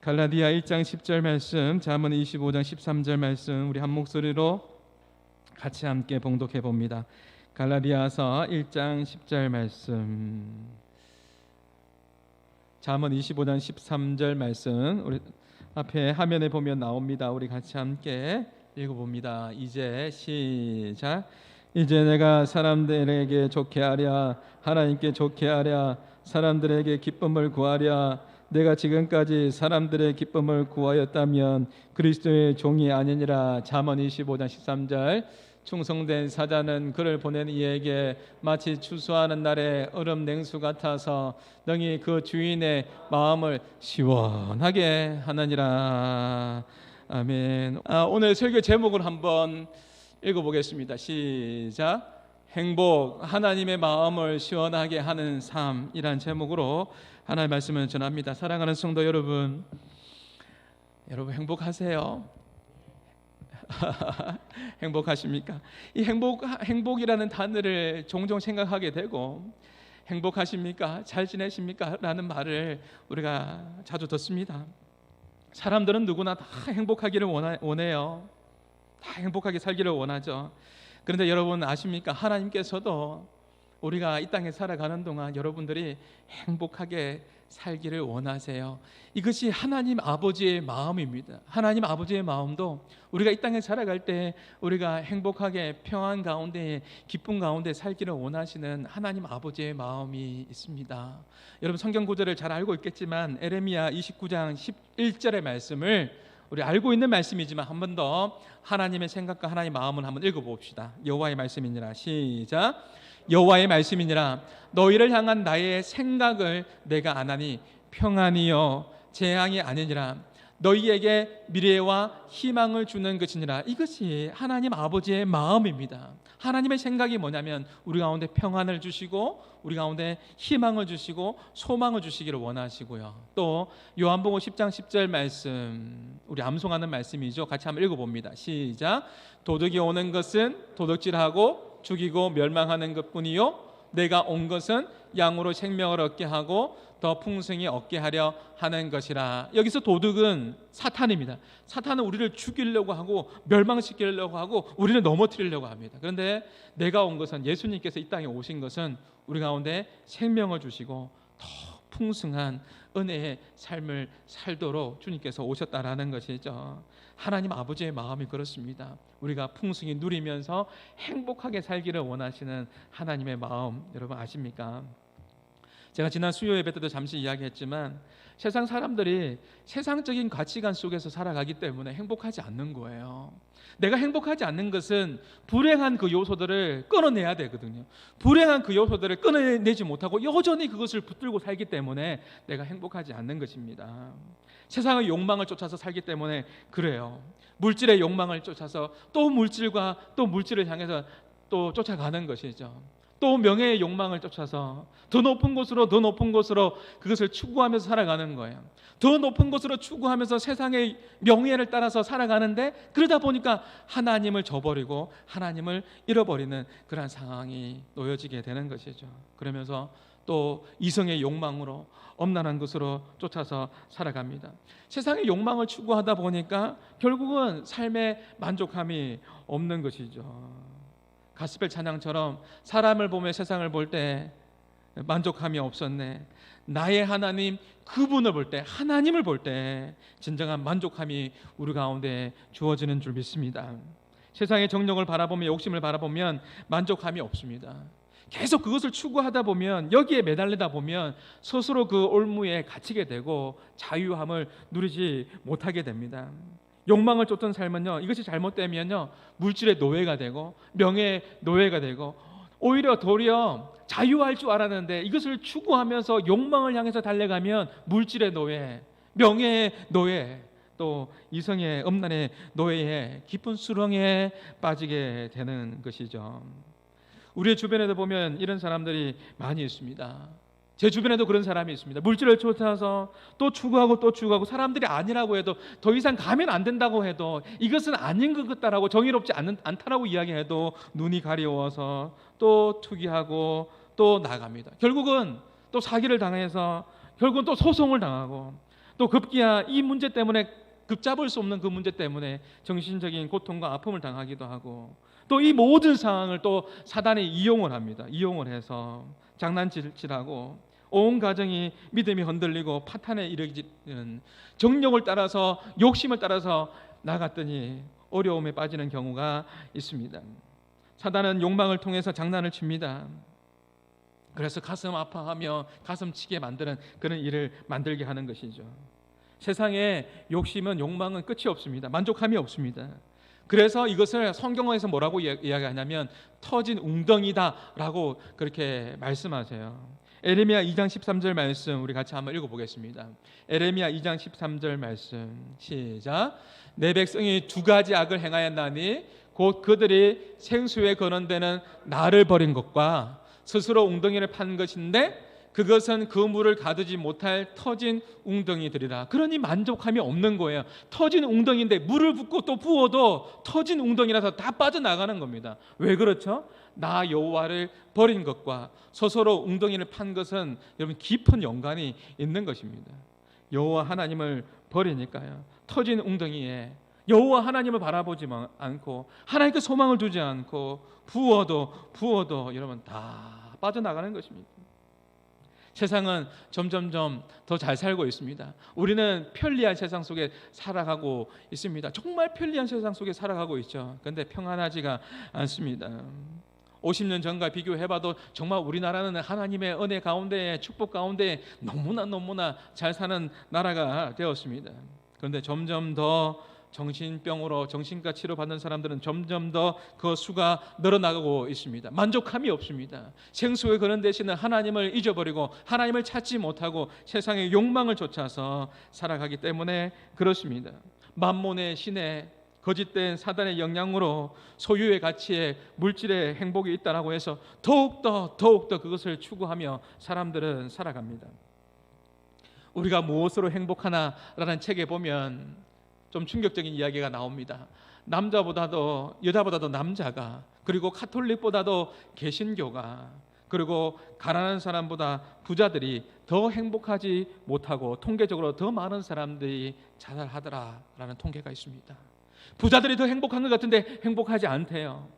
갈라디아 1장 10절 말씀, 잠언 25장 13절 말씀 우리 한 목소리로 같이 함께 봉독해 봅니다. 갈라디아서 1장 10절 말씀, 잠언 25장 13절 말씀 우리 앞에 화면에 보면 나옵니다. 우리 같이 함께 읽어봅니다. 이제 시작. 이제 내가 사람들에게 좋게 하랴, 하나님께 좋게 하랴, 사람들에게 기쁨을 구하랴. 내가 지금까지 사람들의 기쁨을 구하였다면 그리스도의 종이 아니니라. 잠언 25장 13절. 충성된 사자는 그를 보낸 이에게 마치 추수하는 날의 얼음 냉수 같아서 능히 그 주인의 마음을 시원하게 하느니라. 아멘. 오늘 설교 제목을 한번 읽어보겠습니다. 시작. 행복, 하나님의 마음을 시원하게 하는 삶이란 제목으로 하나님의 말씀을 전합니다. 사랑하는 성도 여러분, 여러분 행복하세요? 행복하십니까? 이 행복이라는 단어를 종종 생각하게 되고, 행복하십니까? 잘 지내십니까? 라는 말을 우리가 자주 듣습니다. 사람들은 누구나 다 행복하기를 원해요. 다 행복하게 살기를 원하죠. 그런데 여러분 아십니까? 하나님께서도 우리가 이 땅에 살아가는 동안 여러분들이 행복하게 살기를 원하세요. 이것이 하나님 아버지의 마음입니다. 하나님 아버지의 마음도 우리가 이 땅에 살아갈 때 우리가 행복하게 평안 가운데 기쁨 가운데 살기를 원하시는 하나님 아버지의 마음이 있습니다. 여러분 성경 구절을 잘 알고 있겠지만 에레미야 29장 11절의 말씀을 우리 알고 있는 말씀이지만 한 번 더 하나님의 생각과 하나님의 마음을 한번 읽어봅시다. 여호와의 말씀이니라. 시작. 여호와의 말씀이니라. 너희를 향한 나의 생각을 내가 아나니 평안이요 재앙이 아니니라. 너희에게 미래와 희망을 주는 것이니라. 이것이 하나님 아버지의 마음입니다. 하나님의 생각이 뭐냐면 우리 가운데 평안을 주시고 우리 가운데 희망을 주시고 소망을 주시기를 원하시고요. 또 요한복음 10장 10절 말씀 우리 암송하는 말씀이죠. 같이 한번 읽어봅니다. 시작. 도둑이 오는 것은 도둑질하고 죽이고 멸망하는 것뿐이요 내가 온 것은 양으로 생명을 얻게 하고 더 풍성히 얻게 하려 하는 것이라. 여기서 도둑은 사탄입니다. 사탄은 우리를 죽이려고 하고 멸망시키려고 하고 우리를 넘어뜨리려고 합니다. 그런데 내가 온 것은, 예수님께서 이 땅에 오신 것은 우리 가운데 생명을 주시고 더 풍성한 은혜의 삶을 살도록 주님께서 오셨다라는 것이죠. 하나님 아버지의 마음이 그렇습니다. 우리가 풍성히 누리면서 행복하게 살기를 원하시는 하나님의 마음, 여러분 아십니까? 제가 지난 수요 예배 때도 잠시 이야기했지만 세상 사람들이 세상적인 가치관 속에서 살아가기 때문에 행복하지 않는 거예요. 내가 행복하지 않는 것은 불행한 그 요소들을 끊어내야 되거든요. 불행한 그 요소들을 끊어내지 못하고 여전히 그것을 붙들고 살기 때문에 내가 행복하지 않는 것입니다. 세상의 욕망을 쫓아서 살기 때문에 그래요. 물질의 욕망을 쫓아서 또 물질과 또 물질을 향해서 또 쫓아가는 것이죠. 또 명예의 욕망을 쫓아서 더 높은 곳으로 더 높은 곳으로 그것을 추구하면서 살아가는 거예요. 더 높은 곳으로 추구하면서 세상의 명예를 따라서 살아가는데 그러다 보니까 하나님을 저버리고 하나님을 잃어버리는 그런 상황이 놓여지게 되는 것이죠. 그러면서 또 이성의 욕망으로 엄란한 것으로 쫓아서 살아갑니다. 세상의 욕망을 추구하다 보니까 결국은 삶에 만족함이 없는 것이죠. 가스펠 찬양처럼 사람을 보며 세상을 볼 때 만족함이 없었네. 나의 하나님 그분을 볼 때, 하나님을 볼 때 진정한 만족함이 우리 가운데 주어지는 줄 믿습니다. 세상의 정욕을 바라보며 욕심을 바라보면 만족함이 없습니다. 계속 그것을 추구하다 보면, 여기에 매달리다 보면 스스로 그 올무에 갇히게 되고 자유함을 누리지 못하게 됩니다. 욕망을 쫓던 삶은요, 이것이 잘못되면요 물질의 노예가 되고 명예의 노예가 되고 오히려 도리어 자유할 줄 알았는데 이것을 추구하면서 욕망을 향해서 달려가면 물질의 노예, 명예의 노예, 또 이성의 음란의 노예에 깊은 수렁에 빠지게 되는 것이죠. 우리의 주변에도 보면 이런 사람들이 많이 있습니다. 제 주변에도 그런 사람이 있습니다. 물질을 쫓아서 또 추구하고 또 추구하고, 사람들이 아니라고 해도, 더 이상 가면 안 된다고 해도, 이것은 아닌 것 같다라고, 정의롭지 않다라고 이야기해도 눈이 가려워서 또 투기하고 또 나갑니다. 결국은 또 사기를 당해서 결국은 또 소송을 당하고 또 급기야 이 문제 때문에 급잡을 수 없는 그 문제 때문에 정신적인 고통과 아픔을 당하기도 하고 또 이 모든 상황을 또 사단이 이용을 합니다. 이용을 해서 장난질하고 온 가정이 믿음이 흔들리고 파탄에 이르기는 정욕을 따라서 욕심을 따라서 나갔더니 어려움에 빠지는 경우가 있습니다. 사단은 욕망을 통해서 장난을 칩니다. 그래서 가슴 아파하며 가슴 치게 만드는 그런 일을 만들게 하는 것이죠. 세상에 욕심은 욕망은 끝이 없습니다. 만족함이 없습니다. 그래서 이것을 성경에서 뭐라고 이야기하냐면 터진 웅덩이다라고 그렇게 말씀하세요. 에레미야 2장 13절 말씀 우리 같이 한번 읽어보겠습니다. 에레미야 2장 13절 말씀 시작. 내 백성이 두 가지 악을 행하였나니 곧 그들이 생수에 거는데는 나를 버린 것과 스스로 웅덩이를 판 것인데 그것은 그 물을 가두지 못할 터진 웅덩이들이라. 그러니 만족함이 없는 거예요. 터진 웅덩이인데 물을 붓고 또 부어도 터진 웅덩이라서 다 빠져나가는 겁니다. 왜 그렇죠? 나 여호와를 버린 것과 스스로 웅덩이를 판 것은 여러분 깊은 연관이 있는 것입니다. 여호와 하나님을 버리니까요. 터진 웅덩이에 여호와 하나님을 바라보지 않고 하나님께 소망을 두지 않고 부어도 여러분 다 빠져나가는 것입니다. 세상은 점점점 더 잘 살고 있습니다. 우리는 편리한 세상 속에 살아가고 있습니다. 정말 편리한 세상 속에 살아가고 있죠. 그런데 평안하지가 않습니다. 50년 전과 비교해봐도 정말 우리나라는 하나님의 은혜 가운데 축복 가운데 너무나 잘 사는 나라가 되었습니다. 그런데 점점 더 정신병으로 정신과 치료받는 사람들은 점점 더 그 수가 늘어나가고 있습니다. 만족함이 없습니다. 생수에 거는 대신에 하나님을 잊어버리고 하나님을 찾지 못하고 세상의 욕망을 쫓아서 살아가기 때문에 그렇습니다. 만몬의 신의 거짓된 사단의 영향으로 소유의 가치에 물질의 행복이 있다라고 해서 더욱더 그것을 추구하며 사람들은 살아갑니다. 우리가 무엇으로 행복하나라는 책에 보면 좀 충격적인 이야기가 나옵니다. 남자보다도 여자보다도 남자가 그리고 카톨릭보다도 개신교가 그리고 가난한 사람보다 부자들이 더 행복하지 못하고 통계적으로 더 많은 사람들이 자살하더라라는 통계가 있습니다. 부자들이 더 행복한 것 같은데 행복하지 않대요.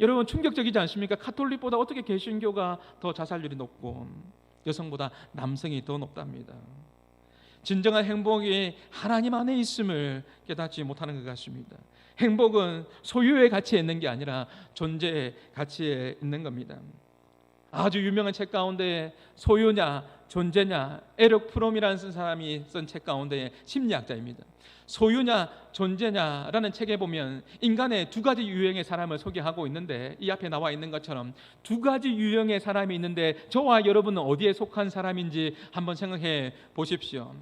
여러분 충격적이지 않습니까? 카톨릭보다 어떻게 개신교가 더 자살률이 높고 여성보다 남성이 더 높답니다. 진정한 행복이 하나님 안에 있음을 깨닫지 못하는 것 같습니다. 행복은 소유의 가치에 있는 게 아니라 존재의 가치에 있는 겁니다. 아주 유명한 책 가운데 소유냐 존재냐 에릭 프롬이라는 사람이 쓴 책 가운데 심리학자입니다. 소유냐 존재냐라는 책에 보면 인간의 두 가지 유형의 사람을 소개하고 있는데 이 앞에 나와 있는 것처럼 두 가지 유형의 사람이 있는데 저와 여러분은 어디에 속한 사람인지 한번 생각해 보십시오.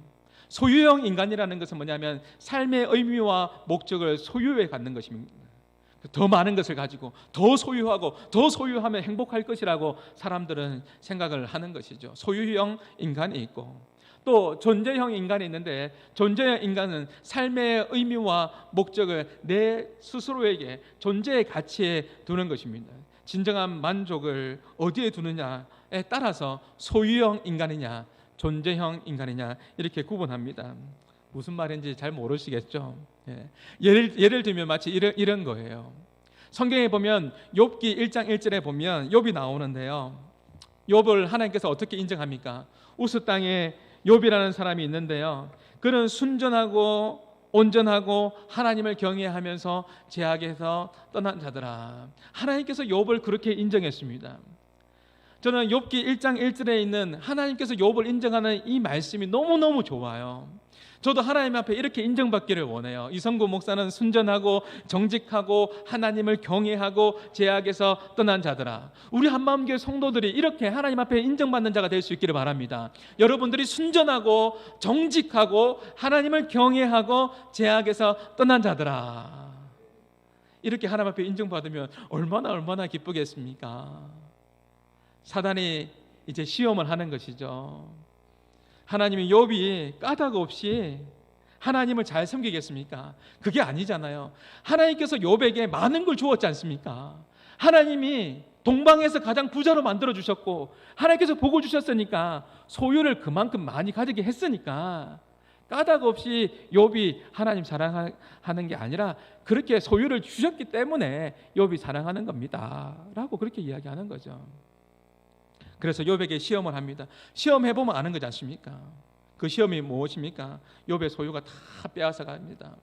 소유형 인간이라는 것은 뭐냐면 삶의 의미와 목적을 소유해 갖는 것입니다. 더 많은 것을 가지고 더 소유하면 행복할 것이라고 사람들은 생각을 하는 것이죠. 소유형 인간이 있고 또 존재형 인간이 있는데 존재형 인간은 삶의 의미와 목적을 내 스스로에게 존재의 가치에 두는 것입니다. 진정한 만족을 어디에 두느냐에 따라서 소유형 인간이냐 존재형 인간이냐 이렇게 구분합니다. 무슨 말인지 잘 모르시겠죠? 예를 들면 마치 이런 거예요. 성경에 보면 욥기 1장 1절에 보면 욥이 나오는데요. 욥을 하나님께서 어떻게 인정합니까? 우스 땅에 욥이라는 사람이 있는데요. 그는 순전하고 온전하고 하나님을 경외하면서 죄악에서 떠난 자들아. 하나님께서 욥을 그렇게 인정했습니다. 저는 욥기 1장 1절에 있는 하나님께서 욥을 인정하는 이 말씀이 너무너무 좋아요. 저도 하나님 앞에 이렇게 인정받기를 원해요. 이성구 목사는 순전하고 정직하고 하나님을 경외하고 죄악에서 떠난 자들아. 우리 한마음교회 성도들이 이렇게 하나님 앞에 인정받는 자가 될 수 있기를 바랍니다. 여러분들이 순전하고 정직하고 하나님을 경외하고 죄악에서 떠난 자들아. 이렇게 하나님 앞에 인정받으면 얼마나 기쁘겠습니까? 사단이 이제 시험을 하는 것이죠. 하나님이 욥이 까닭 없이 하나님을 잘 섬기겠습니까? 그게 아니잖아요. 하나님께서 욥에게 많은 걸 주었지 않습니까? 하나님이 동방에서 가장 부자로 만들어 주셨고 하나님께서 복을 주셨으니까 소유를 그만큼 많이 가지게 했으니까 까닭 없이 욥이 하나님 사랑하는 게 아니라 그렇게 소유를 주셨기 때문에 욥이 사랑하는 겁니다 라고 그렇게 이야기하는 거죠. 그래서 욥에게 시험을 합니다. 시험해보면 아는 거지 않습니까? 그 시험이 무엇입니까? 욥의 소유가 다 빼앗아 갑니다.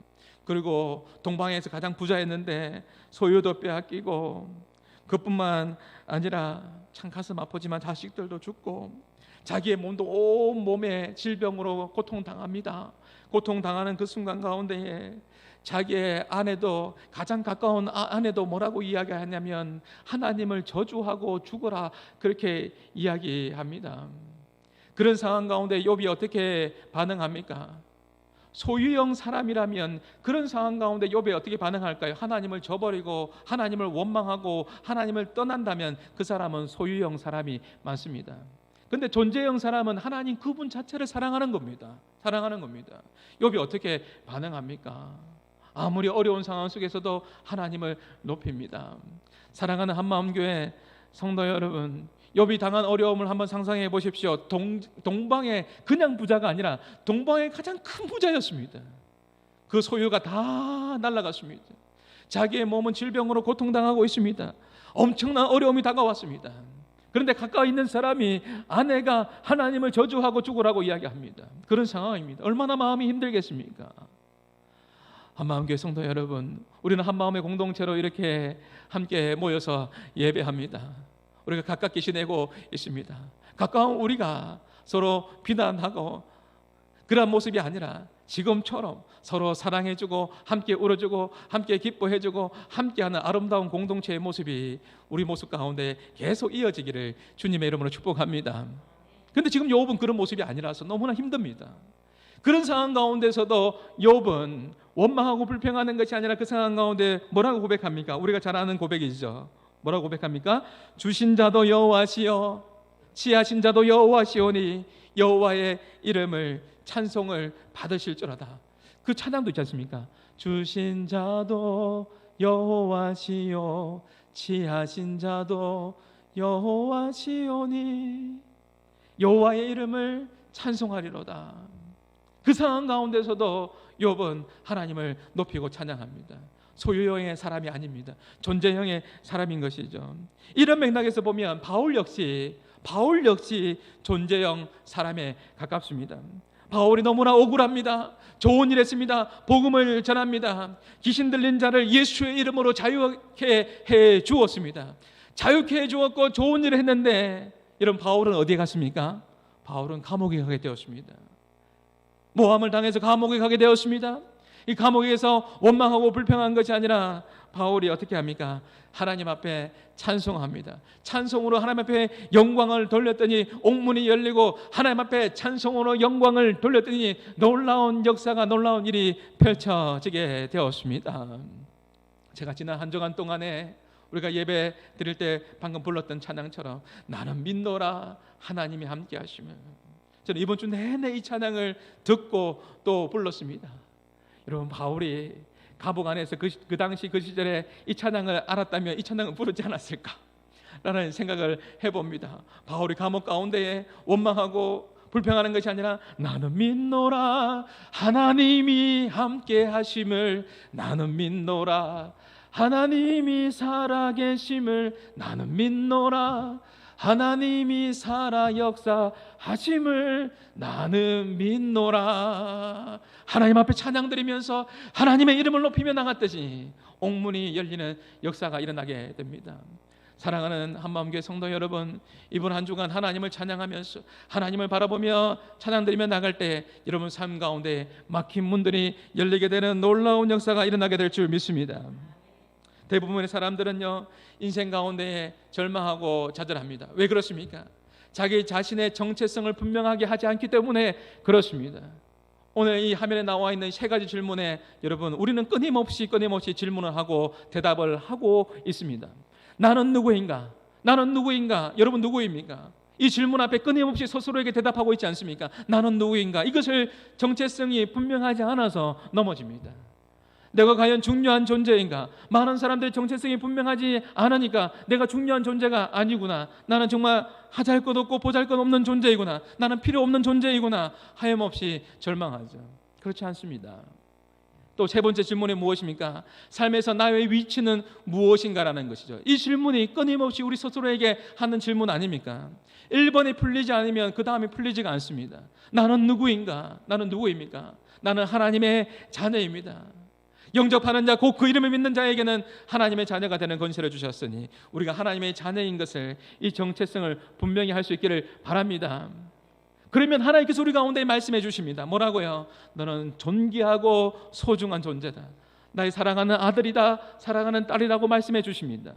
그리고 동방에서 가장 부자였는데 소유도 빼앗기고, 그뿐만 아니라 참 가슴 아프지만 자식들도 죽고, 자기의 몸도 온 몸에 질병으로 고통당합니다. 고통당하는 그 순간 가운데에 자기의 아내도, 가장 가까운 아내도 뭐라고 이야기하냐면 하나님을 저주하고 죽어라, 그렇게 이야기합니다. 그런 상황 가운데 욥이 어떻게 반응합니까? 소유형 사람이라면 그런 상황 가운데 욥이 어떻게 반응할까요? 하나님을 저버리고 하나님을 원망하고 하나님을 떠난다면 그 사람은 소유형 사람이 많습니다. 근데 존재형 사람은 하나님 그분 자체를 사랑하는 겁니다. 사랑하는 겁니다. 욥이 어떻게 반응합니까? 아무리 어려운 상황 속에서도 하나님을 높입니다. 사랑하는 한마음교회 성도 여러분, 욥이 당한 어려움을 한번 상상해 보십시오. 동방의 그냥 부자가 아니라 동방의 가장 큰 부자였습니다. 그 소유가 다 날아갔습니다. 자기의 몸은 질병으로 고통당하고 있습니다. 엄청난 어려움이 다가왔습니다. 그런데 가까이 있는 사람이, 아내가 하나님을 저주하고 죽으라고 이야기합니다. 그런 상황입니다. 얼마나 마음이 힘들겠습니까? 한마음교회 성도 여러분, 우리는 한마음의 공동체로 이렇게 함께 모여서 예배합니다. 우리가 가깝게 지내고 있습니다. 가까운 우리가 서로 비난하고 그런 모습이 아니라 지금처럼 서로 사랑해주고 함께 울어주고 함께 기뻐해주고 함께하는 아름다운 공동체의 모습이 우리 모습 가운데 계속 이어지기를 주님의 이름으로 축복합니다. 그런데 지금 욥은 그런 모습이 아니라서 너무나 힘듭니다. 그런 상황 가운데서도 욥은 원망하고 불평하는 것이 아니라 그 상황 가운데 뭐라고 고백합니까? 우리가 잘 아는 고백이죠. 뭐라고 고백합니까? 주신 자도 여호와시요 취하신 자도 여호와시오니 여호와의 이름을 찬송을 받으실지어다. 그 찬양도 있지 않습니까? 주신 자도 여호와시요 취하신 자도 여호와시오니 여호와의 이름을 찬송하리로다. 그 상황 가운데서도 욥은 하나님을 높이고 찬양합니다. 소유형의 사람이 아닙니다. 존재형의 사람인 것이죠. 이런 맥락에서 보면 바울 역시 존재형 사람에 가깝습니다. 바울이 너무나 억울합니다. 좋은 일 했습니다. 복음을 전합니다. 귀신 들린 자를 예수의 이름으로 자유케 해 주었습니다. 자유케 해 주었고 좋은 일을 했는데, 이런 바울은 어디에 갔습니까? 바울은 감옥에 가게 되었습니다. 모함을 당해서 감옥에 가게 되었습니다. 이 감옥에서 원망하고 불평한 것이 아니라 바울이 어떻게 합니까? 하나님 앞에 찬송합니다. 찬송으로 하나님 앞에 영광을 돌렸더니 옥문이 열리고, 하나님 앞에 찬송으로 영광을 돌렸더니 놀라운 역사가, 놀라운 일이 펼쳐지게 되었습니다. 제가 지난 한 주간 동안에 우리가 예배 드릴 때 방금 불렀던 찬양처럼 나는 믿노라 하나님이 함께 하시면, 저는 이번 주 내내 이 찬양을 듣고 또 불렀습니다. 여러분, 바울이 감옥 안에서 그 당시 그 시절에 이 찬양을 알았다면 이 찬양을 부르지 않았을까라는 생각을 해봅니다. 바울이 감옥 가운데에 원망하고 불평하는 것이 아니라 나는 믿노라 하나님이 함께 하심을, 나는 믿노라 하나님이 살아계심을, 나는 믿노라 하나님이 살아 역사하심을, 나는 믿노라. 하나님 앞에 찬양 드리면서 하나님의 이름을 높이며 나갔듯이 옥문이 열리는 역사가 일어나게 됩니다. 사랑하는 한마음교회 성도 여러분, 이번 한 주간 하나님을 찬양하면서 하나님을 바라보며 찬양 드리며 나갈 때 여러분 삶 가운데 막힌 문들이 열리게 되는 놀라운 역사가 일어나게 될 줄 믿습니다. 대부분의 사람들은요, 인생 가운데 절망하고 좌절합니다. 왜 그렇습니까? 자기 자신의 정체성을 분명하게 하지 않기 때문에 그렇습니다. 오늘 이 화면에 나와 있는 세 가지 질문에 여러분, 우리는 끊임없이 질문을 하고 대답을 하고 있습니다. 나는 누구인가? 나는 누구인가? 여러분 누구입니까? 이 질문 앞에 끊임없이 스스로에게 대답하고 있지 않습니까? 나는 누구인가? 이것을 정체성이 분명하지 않아서 넘어집니다. 내가 과연 중요한 존재인가? 많은 사람들의 정체성이 분명하지 않으니까 내가 중요한 존재가 아니구나. 나는 정말 하잘 것 없고 보잘 것 없는 존재이구나. 나는 필요 없는 존재이구나. 하염없이 절망하죠. 그렇지 않습니다. 또 세 번째 질문이 무엇입니까? 삶에서 나의 위치는 무엇인가라는 것이죠. 이 질문이 끊임없이 우리 스스로에게 하는 질문 아닙니까? 1번이 풀리지 않으면 그 다음이 풀리지가 않습니다. 나는 누구인가? 나는 누구입니까? 나는 하나님의 자녀입니다. 영접하는 자, 곧 그 이름을 믿는 자에게는 하나님의 자녀가 되는 권세를 주셨으니 우리가 하나님의 자녀인 것을, 이 정체성을 분명히 할 수 있기를 바랍니다. 그러면 하나님께서 우리 가운데 말씀해 주십니다. 뭐라고요? 너는 존귀하고 소중한 존재다. 나의 사랑하는 아들이다, 사랑하는 딸이라고 말씀해 주십니다.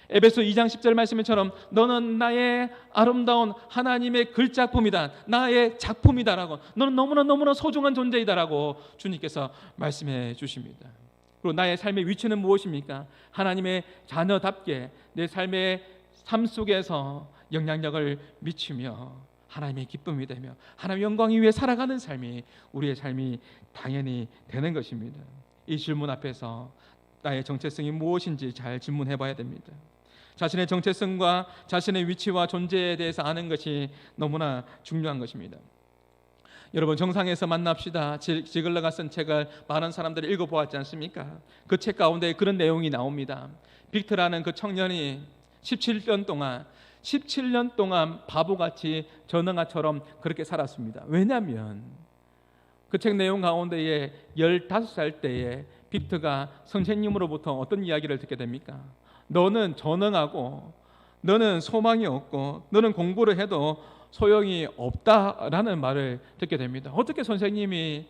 에베소 2장 10절 말씀처럼 너는 나의 아름다운 하나님의 글작품이다, 나의 작품이다라고, 너는 너무나 소중한 존재이다라고 주님께서 말씀해 주십니다. 그리고 나의 삶의 위치는 무엇입니까? 하나님의 자녀답게 내 삶의 삶 속에서 영향력을 미치며 하나님의 기쁨이 되며 하나님의 영광이 위해 살아가는 삶이 우리의 삶이 당연히 되는 것입니다. 이 질문 앞에서 나의 정체성이 무엇인지 잘 질문해 봐야 됩니다. 자신의 정체성과 자신의 위치와 존재에 대해서 아는 것이 너무나 중요한 것입니다. 여러분, 정상에서 만납시다, 지글러가 쓴 책을 많은 사람들이 읽어보았지 않습니까? 그 책 가운데 그런 내용이 나옵니다. 빅터라는 그 청년이 17년 동안 바보같이 전능아처럼 그렇게 살았습니다. 왜냐하면 그 책 내용 가운데에 15살 때에 빅터가 선생님으로부터 어떤 이야기를 듣게 됩니까? 너는 전능하고 너는 소망이 없고 너는 공부를 해도 소용이 없다라는 말을 듣게 됩니다. 어떻게 선생님이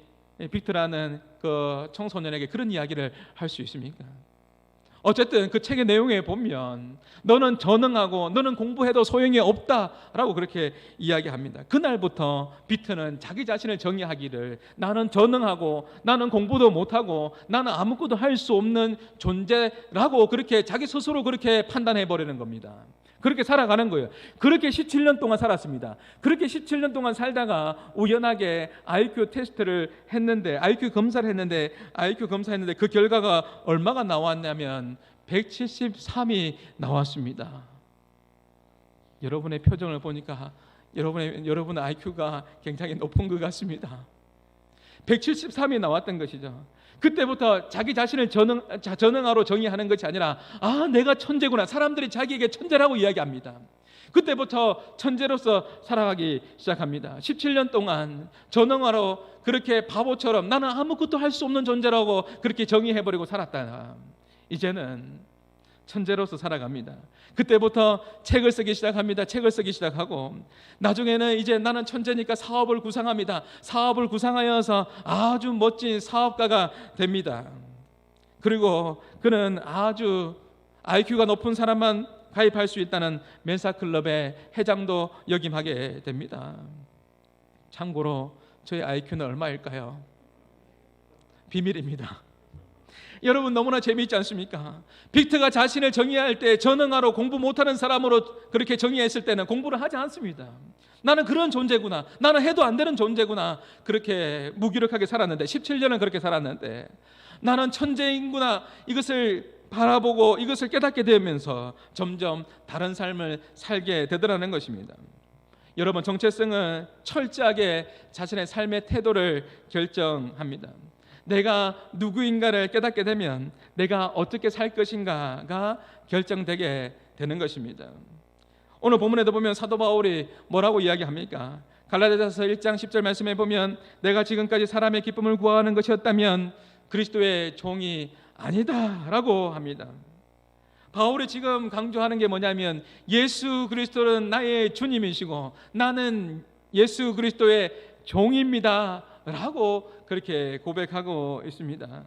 빅터라는 그 청소년에게 그런 이야기를 할 수 있습니까? 어쨌든 그 책의 내용에 보면 너는 전능하고 너는 공부해도 소용이 없다라고 그렇게 이야기합니다. 그날부터 빅터는 자기 자신을 정의하기를, 나는 전능하고 나는 공부도 못하고 나는 아무것도 할 수 없는 존재라고 그렇게 자기 스스로 그렇게 판단해 버리는 겁니다. 그렇게 살아가는 거예요. 그렇게 17년 동안 살았습니다. 그렇게 17년 동안 살다가 우연하게 IQ 테스트를 했는데, IQ 검사를 했는데 그 결과가 얼마가 나왔냐면 173이 나왔습니다. 여러분의 표정을 보니까 여러분의 IQ가 굉장히 높은 것 같습니다. 173이 나왔던 것이죠. 그때부터 자기 자신을 전능하로 정의하는 것이 아니라 내가 천재구나. 사람들이 자기에게 천재라고 이야기합니다. 그때부터 천재로서 살아가기 시작합니다. 17년 동안 전능하로 그렇게 바보처럼 나는 아무것도 할 수 없는 존재라고 그렇게 정의해버리고 살았다. 이제는 천재로서 살아갑니다. 그때부터 책을 쓰기 시작합니다. 책을 쓰기 시작하고 나중에는 이제 나는 천재니까 사업을 구상합니다. 사업을 구상하여서 아주 멋진 사업가가 됩니다. 그리고 그는 아주 IQ가 높은 사람만 가입할 수 있다는 멘사클럽의 회장도 역임하게 됩니다. 참고로 저의 IQ는 얼마일까요? 비밀입니다. 여러분, 너무나 재미있지 않습니까? 빅터가 자신을 정의할 때 전능하로 공부 못하는 사람으로 그렇게 정의했을 때는 공부를 하지 않습니다. 나는 그런 존재구나, 나는 해도 안 되는 존재구나, 그렇게 무기력하게 살았는데, 17년은 그렇게 살았는데 나는 천재인구나, 이것을 바라보고 이것을 깨닫게 되면서 점점 다른 삶을 살게 되더라는 것입니다. 여러분, 정체성은 철저하게 자신의 삶의 태도를 결정합니다. 내가 누구인가를 깨닫게 되면 내가 어떻게 살 것인가가 결정되게 되는 것입니다. 오늘 본문에도 보면 사도 바울이 뭐라고 이야기합니까? 갈라디아서 1장 10절 말씀에 보면 내가 지금까지 사람의 기쁨을 구하는 것이었다면 그리스도의 종이 아니다라고 합니다. 바울이 지금 강조하는 게 뭐냐면 예수 그리스도는 나의 주님이시고 나는 예수 그리스도의 종입니다 라고 그렇게 고백하고 있습니다.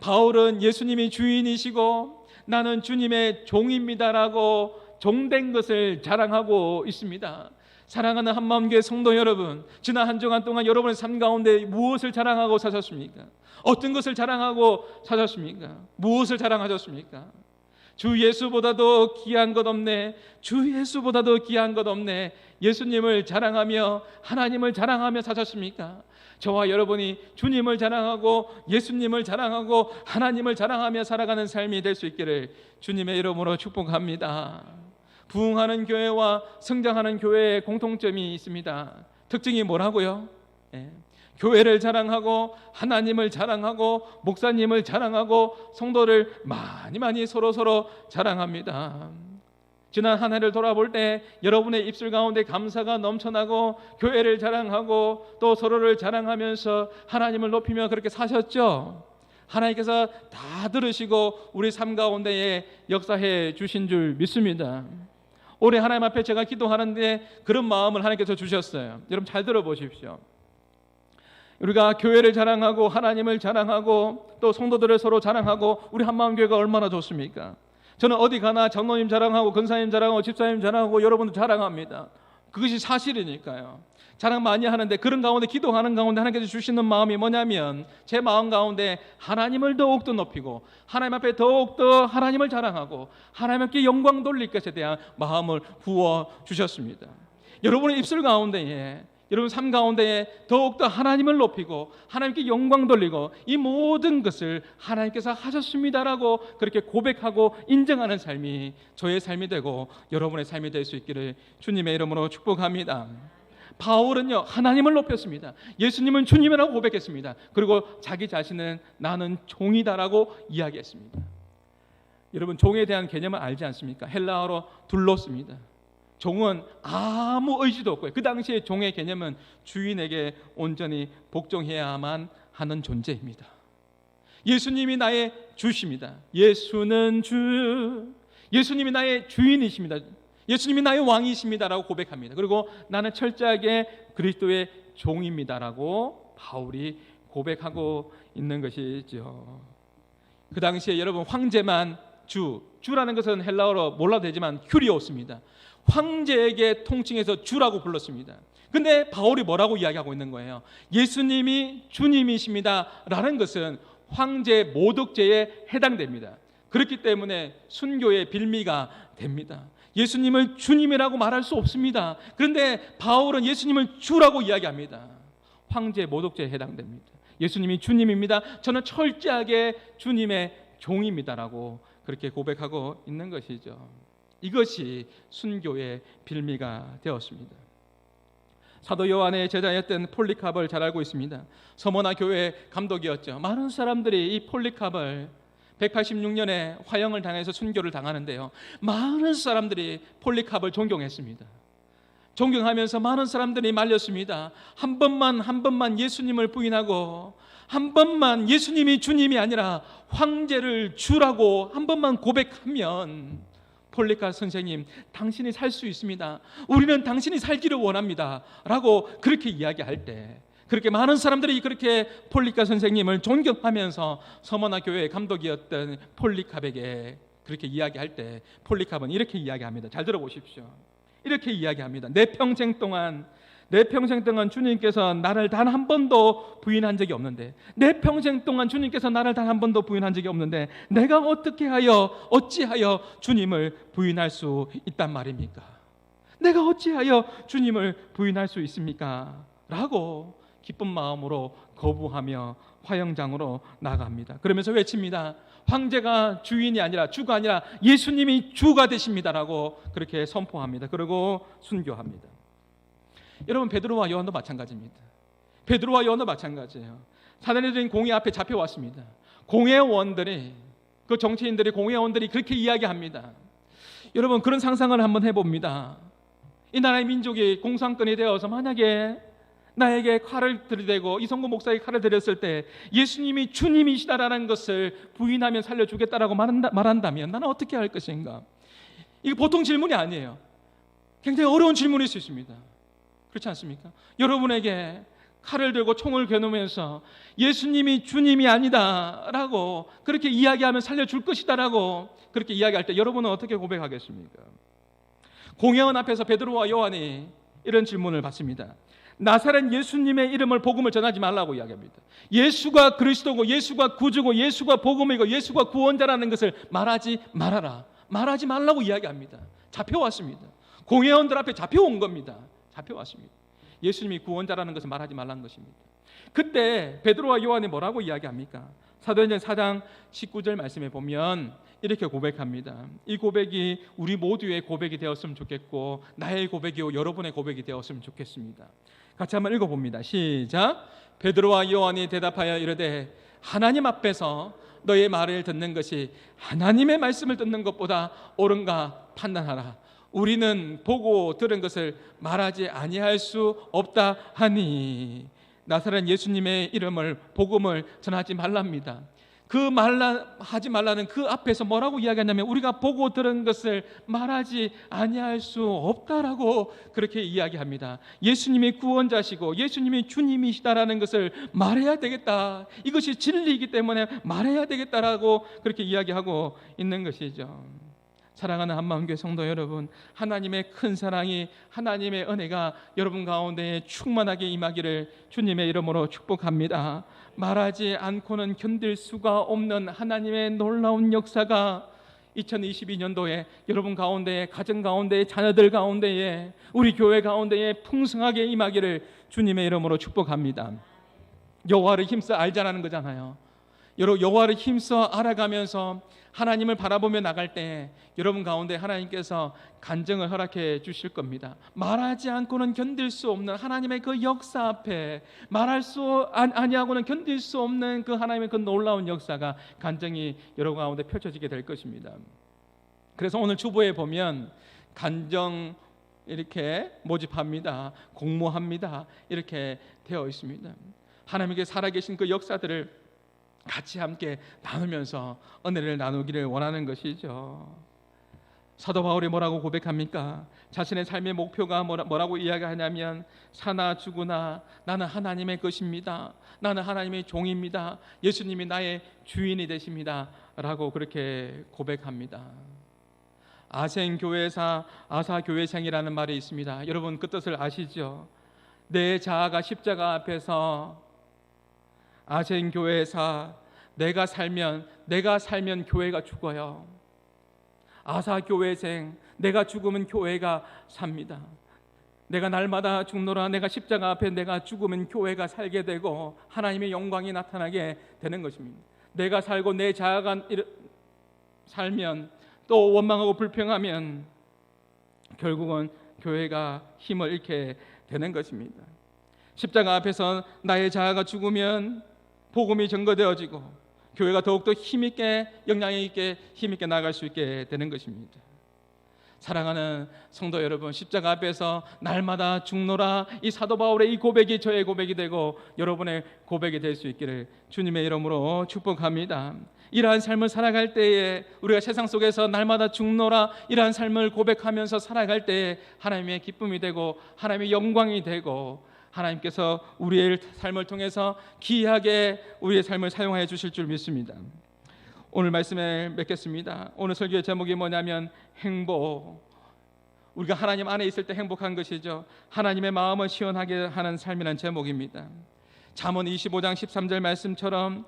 바울은 예수님이 주인이시고 나는 주님의 종입니다라고 종된 것을 자랑하고 있습니다. 사랑하는 한마음교회 성도 여러분, 지난 한 주간 동안 여러분의 삶 가운데 무엇을 자랑하고 사셨습니까? 어떤 것을 자랑하고 사셨습니까? 무엇을 자랑하셨습니까? 주 예수보다도 귀한 것 없네, 주 예수보다도 귀한 것 없네, 예수님을 자랑하며 하나님을 자랑하며 사셨습니까? 저와 여러분이 주님을 자랑하고 예수님을 자랑하고 하나님을 자랑하며 살아가는 삶이 될 수 있기를 주님의 이름으로 축복합니다. 부흥하는 교회와 성장하는 교회의 공통점이 있습니다. 특징이 뭐라고요? 교회를 자랑하고 하나님을 자랑하고 목사님을 자랑하고 성도를 많이 서로 자랑합니다. 지난 한 해를 돌아볼 때 여러분의 입술 가운데 감사가 넘쳐나고 교회를 자랑하고 또 서로를 자랑하면서 하나님을 높이며 그렇게 사셨죠. 하나님께서 다 들으시고 우리 삶 가운데에 역사해 주신 줄 믿습니다. 올해 하나님 앞에 제가 기도하는데 그런 마음을 하나님께서 주셨어요. 여러분 잘 들어보십시오. 우리가 교회를 자랑하고 하나님을 자랑하고 또 성도들을 서로 자랑하고 우리 한마음교회가 얼마나 좋습니까? 저는 어디 가나 장로님 자랑하고 권사님 자랑하고 집사님 자랑하고 여러분도 자랑합니다. 그것이 사실이니까요. 자랑 많이 하는데 그런 가운데 기도하는 가운데 하나님께서 주시는 마음이 뭐냐면 제 마음 가운데 하나님을 더욱더 높이고 하나님 앞에 더욱더 하나님을 자랑하고 하나님께 영광 돌릴 것에 대한 마음을 부어주셨습니다. 여러분의 입술 가운데에 여러분 삶 가운데에 더욱더 하나님을 높이고 하나님께 영광 돌리고 이 모든 것을 하나님께서 하셨습니다라고 그렇게 고백하고 인정하는 삶이 저의 삶이 되고 여러분의 삶이 될 수 있기를 주님의 이름으로 축복합니다. 바울은요 하나님을 높였습니다. 예수님은 주님이라고 고백했습니다. 그리고 자기 자신은 나는 종이다라고 이야기했습니다. 여러분 종에 대한 개념을 알지 않습니까? 헬라어로 둘로스입니다. 종은 아무 의지도 없고요. 그 당시에 종의 개념은 주인에게 온전히 복종해야만 하는 존재입니다. 예수님이 나의 주십니다. 예수는 주, 예수님이 나의 주인이십니다. 예수님이 나의 왕이십니다라고 고백합니다. 그리고 나는 철저하게 그리스도의 종입니다라고 바울이 고백하고 있는 것이죠. 그 당시에 여러분 황제만 주라는 것은 헬라어로 몰라도 되지만 큐리오스입니다. 황제에게 통칭해서 주라고 불렀습니다. 근데 바울이 뭐라고 이야기하고 있는 거예요? 예수님이 주님이십니다 라는 것은 황제 모독죄에 해당됩니다. 그렇기 때문에 순교의 빌미가 됩니다. 예수님을 주님이라고 말할 수 없습니다. 그런데 바울은 예수님을 주라고 이야기합니다. 황제 모독죄에 해당됩니다. 예수님이 주님입니다. 저는 철저하게 주님의 종입니다라고 그렇게 고백하고 있는 것이죠. 이것이 순교의 빌미가 되었습니다. 사도 요한의 제자였던 폴리캅을 잘 알고 있습니다. 서머나 교회 감독이었죠. 많은 사람들이 이 폴리캅을 186년에 화형을 당해서 순교를 당하는데요, 많은 사람들이 폴리캅을 존경했습니다. 존경하면서 많은 사람들이 말렸습니다. 한 번만 예수님을 부인하고 한 번만 예수님이 주님이 아니라 황제를 주라고 한 번만 고백하면 폴리캅 선생님, 당신이 살 수 있습니다. 우리는 당신이 살기를 원합니다 라고 그렇게 이야기할 때, 그렇게 많은 사람들이 그렇게 폴리캅 선생님을 존경하면서 서머나 교회의 감독이었던 폴리캅에게 그렇게 이야기할 때 폴리캅은 이렇게 이야기합니다. 잘 들어보십시오. 이렇게 이야기합니다. 내 평생 동안 주님께서 나를 단 한 번도 부인한 적이 없는데, 내 평생 동안 주님께서 나를 단 한 번도 부인한 적이 없는데 내가 어찌하여 주님을 부인할 수 있단 말입니까? 내가 어찌하여 주님을 부인할 수 있습니까? 라고 기쁜 마음으로 거부하며 화형장으로 나갑니다. 그러면서 외칩니다. 황제가 주인이 아니라 주가 아니라 예수님이 주가 되십니다라고 그렇게 선포합니다. 그리고 순교합니다. 여러분, 베드로와 요한도 마찬가지입니다. 베드로와 요한도 마찬가지예요. 사내들인 공회 앞에 잡혀왔습니다. 공회원들이, 그 정치인들이, 공회원들이 그렇게 이야기합니다. 여러분, 그런 상상을 한번 해봅니다. 이 나라의 민족이 공산권이 되어서 만약에 나에게 칼을 들이대고 이성구 목사에게 칼을 들였을 때 예수님이 주님이시다라는 것을 부인하면 살려주겠다라고 말한다면 나는 어떻게 할 것인가? 이거 보통 질문이 아니에요. 굉장히 어려운 질문일 수 있습니다. 그렇지 않습니까? 여러분에게 칼을 들고 총을 겨누면서 예수님이 주님이 아니다라고 그렇게 이야기하면 살려줄 것이다라고 그렇게 이야기할 때 여러분은 어떻게 고백하겠습니까? 공회원 앞에서 베드로와 요한이 이런 질문을 받습니다. 나사렛 예수님의 이름을 복음을 전하지 말라고 이야기합니다. 예수가 그리스도고 예수가 구주고 예수가 복음이고 예수가 구원자라는 것을 말하지 말아라, 말하지 말라고 이야기합니다. 잡혀왔습니다. 공회원들 앞에 잡혀온 겁니다. 잡혀왔습니다. 예수님이 구원자라는 것을 말하지 말라는 것입니다. 그때 베드로와 요한이 뭐라고 이야기합니까? 사도행전 4장 19절 말씀에 보면 이렇게 고백합니다. 이 고백이 우리 모두의 고백이 되었으면 좋겠고 나의 고백이요 여러분의 고백이 되었으면 좋겠습니다. 같이 한번 읽어봅니다. 시작. 베드로와 요한이 대답하여 이르되 하나님 앞에서 너의 말을 듣는 것이 하나님의 말씀을 듣는 것보다 옳은가 판단하라. 우리는 보고 들은 것을 말하지 아니할 수 없다 하니. 나사렛 예수님의 이름을 복음을 전하지 말랍니다. 그 하지 말라는 그 앞에서 뭐라고 이야기하냐면 우리가 보고 들은 것을 말하지 아니할 수 없다라고 그렇게 이야기합니다. 예수님이 구원자시고 예수님이 주님이시다라는 것을 말해야 되겠다. 이것이 진리이기 때문에 말해야 되겠다라고 그렇게 이야기하고 있는 것이죠. 사랑하는 한마음교회 성도 여러분, 하나님의 큰 사랑이, 하나님의 은혜가 여러분 가운데 충만하게 임하기를 주님의 이름으로 축복합니다. 말하지 않고는 견딜 수가 없는 하나님의 놀라운 역사가 2022년도에 여러분 가운데, 가정 가운데, 자녀들 가운데에, 우리 교회 가운데에 풍성하게 임하기를 주님의 이름으로 축복합니다. 여호와를 힘써 알자라는 거잖아요. 여호와를 힘써 알아가면서 하나님을 바라보며 나갈 때 여러분 가운데 하나님께서 간증을 허락해 주실 겁니다. 말하지 않고는 견딜 수 없는 하나님의 그 역사 앞에, 말할 수 아니하고는 견딜 수 없는 그 하나님의 그 놀라운 역사가 간증이 여러분 가운데 펼쳐지게 될 것입니다. 그래서 오늘 주보에 보면 간증 이렇게 모집합니다, 공모합니다, 이렇게 되어 있습니다. 하나님께 살아계신 그 역사들을 같이 함께 나누면서 은혜를 나누기를 원하는 것이죠. 사도 바울이 뭐라고 고백합니까? 자신의 삶의 목표가 뭐라고 이야기하냐면 사나 죽으나 나는 하나님의 것입니다. 나는 하나님의 종입니다. 예수님이 나의 주인이 되십니다. 라고 그렇게 고백합니다. 아생교회사 아사교회생이라는 말이 있습니다. 여러분 그 뜻을 아시죠? 내 자아가 십자가 앞에서 아생교회사 내가 살면 교회가 죽어요. 아사교회생 내가 죽으면 교회가 삽니다. 내가 날마다 죽노라. 내가 십자가 앞에 내가 죽으면 교회가 살게 되고 하나님의 영광이 나타나게 되는 것입니다. 내가 살고 내 자아가 살면 또 원망하고 불평하면 결국은 교회가 힘을 잃게 되는 것입니다. 십자가 앞에서 나의 자아가 죽으면 복음이 증거되어지고 교회가 더욱더 힘있게, 영향이 있게, 힘있게 나아갈 수 있게 되는 것입니다. 사랑하는 성도 여러분, 십자가 앞에서 날마다 죽노라, 이 사도 바울의 이 고백이 저의 고백이 되고 여러분의 고백이 될 수 있기를 주님의 이름으로 축복합니다. 이러한 삶을 살아갈 때에, 우리가 세상 속에서 날마다 죽노라 이러한 삶을 고백하면서 살아갈 때에 하나님의 기쁨이 되고 하나님의 영광이 되고 하나님께서 우리의 삶을 통해서 귀하게 우리의 삶을 사용하여 주실 줄 믿습니다. 오늘 말씀에 맺겠습니다. 오늘 설교의 제목이 뭐냐면 행복. 우리가 하나님 안에 있을 때 행복한 것이죠. 하나님의 마음을 시원하게 하는 삶이라는 제목입니다. 잠언 25장 13절 말씀처럼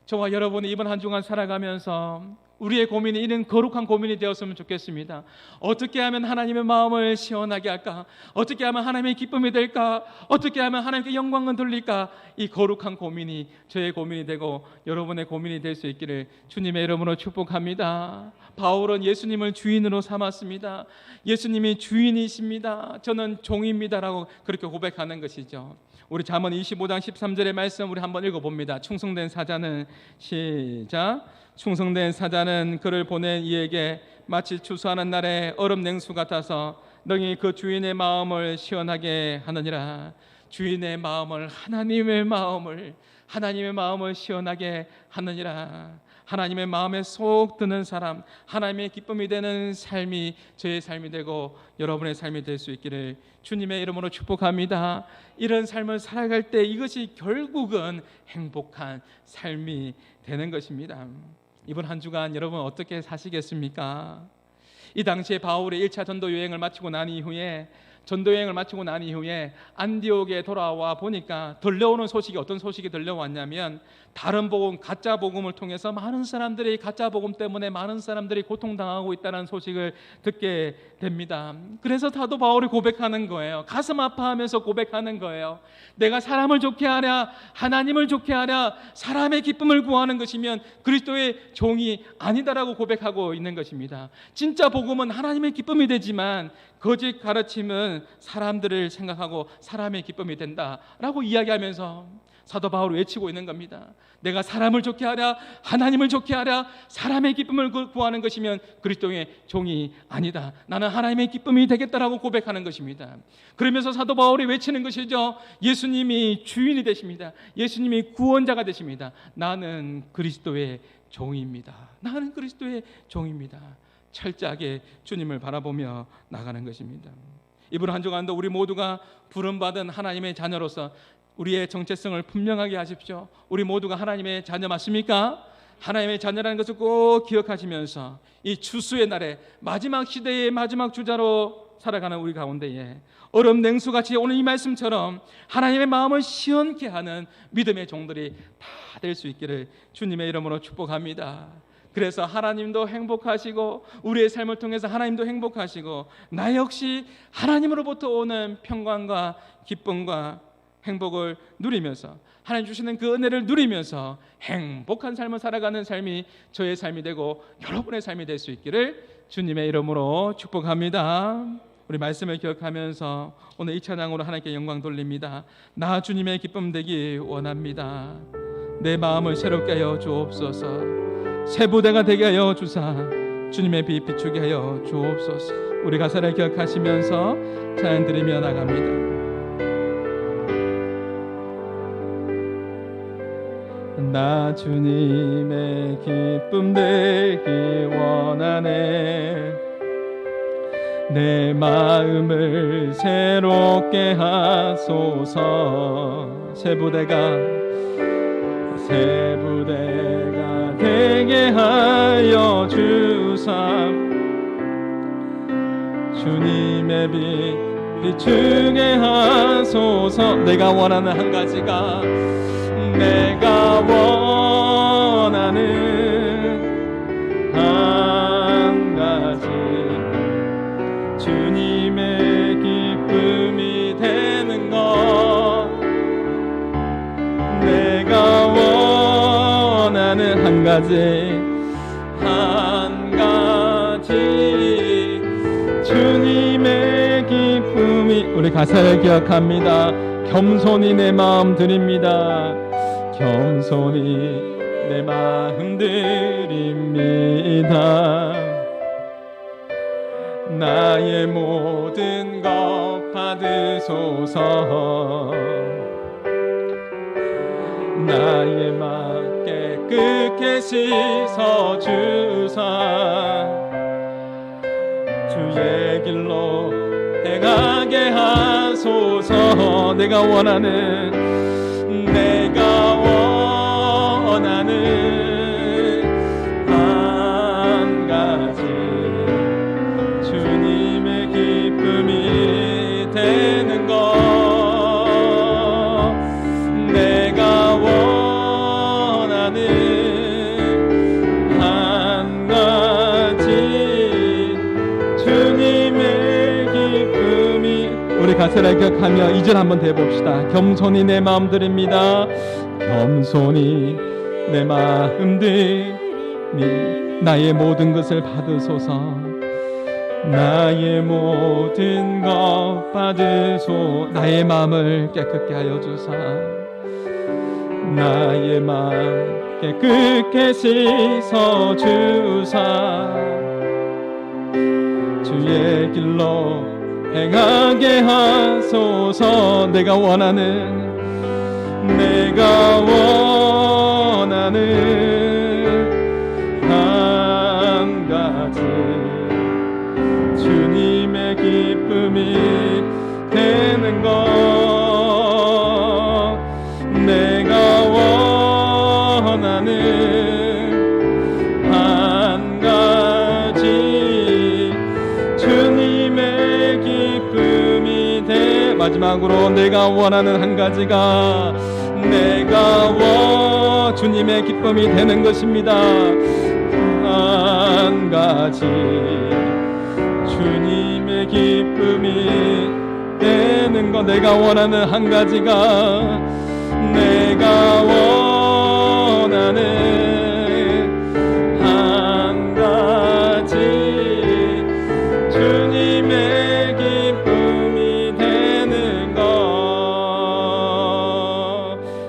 저와 여러분이 이번 한 주간 살아가면서 우리의 고민이 이런 거룩한 고민이 되었으면 좋겠습니다. 어떻게 하면 하나님의 마음을 시원하게 할까? 어떻게 하면 하나님의 기쁨이 될까? 어떻게 하면 하나님께 영광을 돌릴까? 이 거룩한 고민이 저의 고민이 되고 여러분의 고민이 될 수 있기를 주님의 이름으로 축복합니다. 바울은 예수님을 주인으로 삼았습니다. 예수님이 주인이십니다. 저는 종입니다라고 그렇게 고백하는 것이죠. 우리 잠언 25장 13절의 말씀 우리 한번 읽어봅니다. 충성된 사자는 시작. 충성된 사자는 그를 보낸 이에게 마치 추수하는 날에 얼음 냉수 같아서 능히 그 주인의 마음을 시원하게 하느니라. 주인의 마음을, 하나님의 마음을 시원하게 하느니라. 하나님의 마음에 쏙 드는 사람, 하나님의 기쁨이 되는 삶이 저의 삶이 되고 여러분의 삶이 될 수 있기를 주님의 이름으로 축복합니다. 이런 삶을 살아갈 때 이것이 결국은 행복한 삶이 되는 것입니다. 이번 한 주간 여러분 어떻게 사시겠습니까? 이 당시에 바울의 1차 전도 여행을 마치고 난 이후에 전도 여행을 마치고 난 이후에 안디옥에 돌아와 보니까 들려오는 소식이 어떤 소식이 들려왔냐면 다른 복음, 가짜 복음을 통해서 많은 사람들이 가짜 복음 때문에 많은 사람들이 고통당하고 있다는 소식을 듣게 됩니다. 그래서 사도 바울이 고백하는 거예요. 가슴 아파하면서 고백하는 거예요. 내가 사람을 좋게 하랴 하나님을 좋게 하랴 사람의 기쁨을 구하는 것이면 그리스도의 종이 아니다라고 고백하고 있는 것입니다. 진짜 복음은 하나님의 기쁨이 되지만 거짓 가르침은 사람들을 생각하고 사람의 기쁨이 된다라고 이야기하면서 사도 바울이 외치고 있는 겁니다. 내가 사람을 좋게 하랴 하나님을 좋게 하랴 사람의 기쁨을 구하는 것이면 그리스도의 종이 아니다. 나는 하나님의 기쁨이 되겠다라고 고백하는 것입니다. 그러면서 사도 바울이 외치는 것이죠. 예수님이 주인이 되십니다. 예수님이 구원자가 되십니다. 나는 그리스도의 종입니다. 나는 그리스도의 종입니다. 철저하게 주님을 바라보며 나가는 것입니다. 이번 한 주간도 우리 모두가 부름받은 하나님의 자녀로서 우리의 정체성을 분명하게 하십시오. 우리 모두가 하나님의 자녀 맞습니까? 하나님의 자녀라는 것을 꼭 기억하시면서 이 추수의 날에 마지막 시대의 마지막 주자로 살아가는 우리 가운데에 얼음 냉수같이 오늘 이 말씀처럼 하나님의 마음을 시원케 하는 믿음의 종들이 다 될 수 있기를 주님의 이름으로 축복합니다. 그래서 하나님도 행복하시고 우리의 삶을 통해서 하나님도 행복하시고 나 역시 하나님으로부터 오는 평강과 기쁨과 행복을 누리면서 하나님 주시는 그 은혜를 누리면서 행복한 삶을 살아가는 삶이 저의 삶이 되고 여러분의 삶이 될 수 있기를 주님의 이름으로 축복합니다. 우리 말씀을 기억하면서 오늘 이 찬양으로 하나님께 영광 돌립니다. 나 주님의 기쁨 되기 원합니다. 내 마음을 새롭게 하여 주옵소서. 새 부대가 되게 하여 주사 주님의 빛 비추게 하여 주옵소서. 우리 가사를 기억하시면서 찬양 드리며 나갑니다. 나 주님의 기쁨 되기 원하네. 내 마음을 새롭게 하소서. 새 부대가 되게 하여 주사 주님의 빛 비추게 하소서. 내가 원하는 한 가지가 내가 원하는 한 가지 주님의 기쁨이 되는 것. 내가 원하는 한 가지 주님의 기쁨이. 우리 가사를 기억합니다. 겸손히 내 마음 드립니다. 겸손히 내 마음 드립니다. 나의 모든 것 받으소서. 나의 맘 깨끗게 씻어주사 주의 길로 행하게 하소서. 내가 원하는 한 가지 주님의 기쁨이 되는 것. 내가 원하는 한 가지 주님의 기쁨이. 우리 가사를 기억하며 2절 한번 더 해봅시다. 겸손히 내 마음 드립니다. 겸손히 내 마음 드니 나의 모든 것을 받으소서. 나의 모든 것 받으소. 나의 마음을 깨끗게 하여 주사 나의 마음 깨끗게 씻어 주사 주의 길로 행하게 하소서. 내가 원하는 한 가지 주님의 기쁨이 되는 것. 내가 원하는 한 가지 주님의 기쁨이 마지막으로 내가 원하는 한 가지가 주님의 기쁨이 되는 것입니다. 한 가지 주님의 기쁨이 되는 것, 내가 원하는 한 가지가 내가 원하는 한 가지 주님의 기쁨이 되는 것.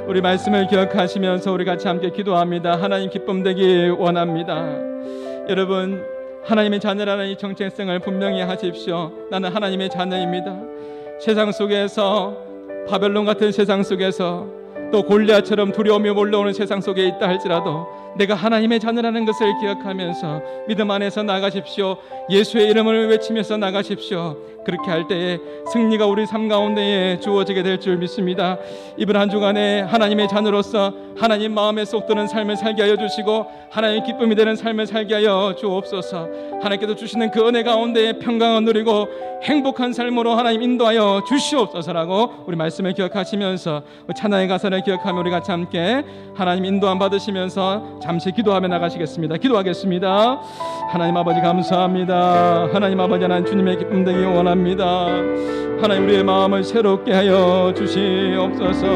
우리 말씀을 기억하시면서 우리 같이 함께 기도합니다. 하나님 기쁨 되기 원합니다. 여러분, 하나님의 자녀라는 이 정체성을 분명히 하십시오. 나는 하나님의 자녀입니다. 세상 속에서, 바벨론 같은 세상 속에서, 또 골리앗처럼 두려움이 몰려오는 세상 속에 있다 할지라도 내가 하나님의 자녀라는 것을 기억하면서 믿음 안에서 나가십시오. 예수의 이름을 외치면서 나가십시오. 그렇게 할 때에 승리가 우리 삶 가운데에 주어지게 될 줄 믿습니다. 이번 한 주간에 하나님의 자녀로서 하나님 마음에 쏙 드는 삶을 살게 하여 주시고 하나님의 기쁨이 되는 삶을 살게 하여 주옵소서. 하나님께서 주시는 그 은혜 가운데 평강을 누리고 행복한 삶으로 하나님 인도하여 주시옵소서라고 우리 말씀을 기억하시면서 찬양의 가사를 기억하며 우리 같이 함께 하나님 인도함 받으시면서 잠시 기도하며 나가시겠습니다. 기도하겠습니다. 하나님 아버지 감사합니다. 하나님 아버지, 하나님 주님의 기쁨 되기 원합니다. 하나님 우리의 마음을 새롭게 하여 주시옵소서.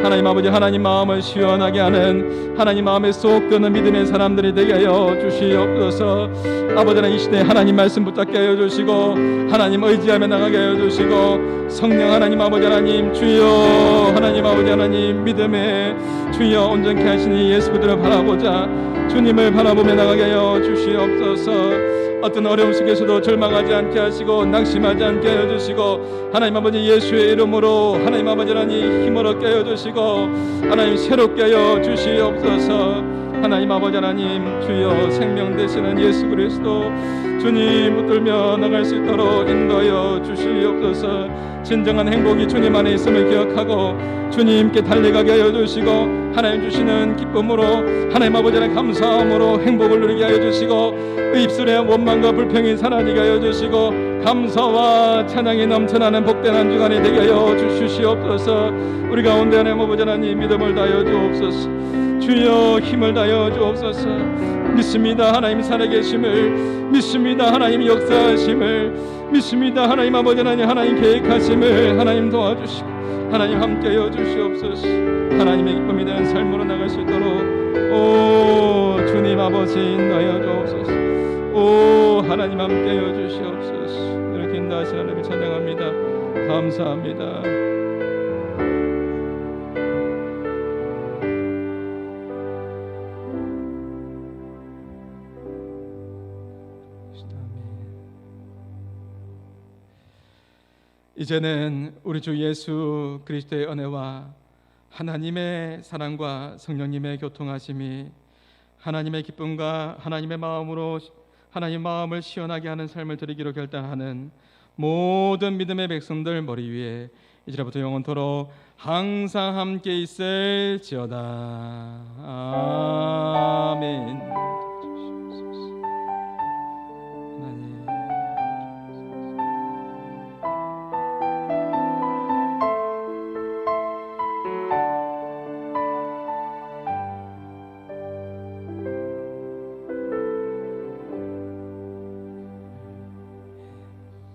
하나님 아버지, 하나님 마음을 시원하게 하는, 하나님 마음에 쏙 드는 믿음의 사람들이 되게 하여 주시옵소서. 아버지, 하나님 이 시대에 하나님 말씀 붙잡게 하여 주시고 하나님 의지하며 나가게 하여 주시고 성령 하나님 아버지 하나님 주여, 하나님 아버지 하나님 믿음에 주여 온전케 하시니 예수 그리스도를 바라보자 주님을 바라보며 나가게 하여 주시옵소서. 어떤 어려움 속에서도 절망하지 않게 하시고 낙심하지 않게 하여 주시고 하나님 아버지 예수의 이름으로 하나님 아버지 하나님 힘을 얻게 하여 주시고 하나님 새롭게 하여 주시옵소서. 하나님 아버지 하나님 주여 생명 되시는 예수 그리스도 주님 붙들며 나갈 수 있도록 인도하여 주시옵소서. 진정한 행복이 주님 안에 있음을 기억하고 주님께 달려가게 하여 주시고 하나님 주시는 기쁨으로 하나님 아버지 하나님 감사함으로 행복을 누리게 하여 주시고 입술에 원망과 불평이 사라지게 하여 주시고 감사와 찬양이 넘쳐나는 복된 한 주간이 되게 하여 주시옵소서. 우리 가운데 하나님 아버지 하나님 믿음을 다하여 주옵소서. 주여 힘을 다하여 주옵소서. 믿습니다. 하나님 살아계심을 믿습니다. 하나님 역사하심을 믿습니다. 하나님 아버지 하나님 하나님 계획하심을 하나님 도와주시고 하나님 함께하여 주시옵소서. 하나님의 기쁨이 되는 삶으로 나갈 수 있도록 오 주님 아버지 인도하여 주옵소서. 오 하나님 함께하여 주시옵소서. 이렇게 인도하시는 하나님 찬양합니다. 감사합니다. 이제는 우리 주 예수 그리스도의 은혜와 하나님의 사랑과 성령님의 교통하심이 하나님의 기쁨과 하나님의 마음으로 하나님 마음을 시원하게 하는 삶을 드리기로 결단하는 모든 믿음의 백성들 머리 위에 이제부터 영원토록 항상 함께 있을지어다.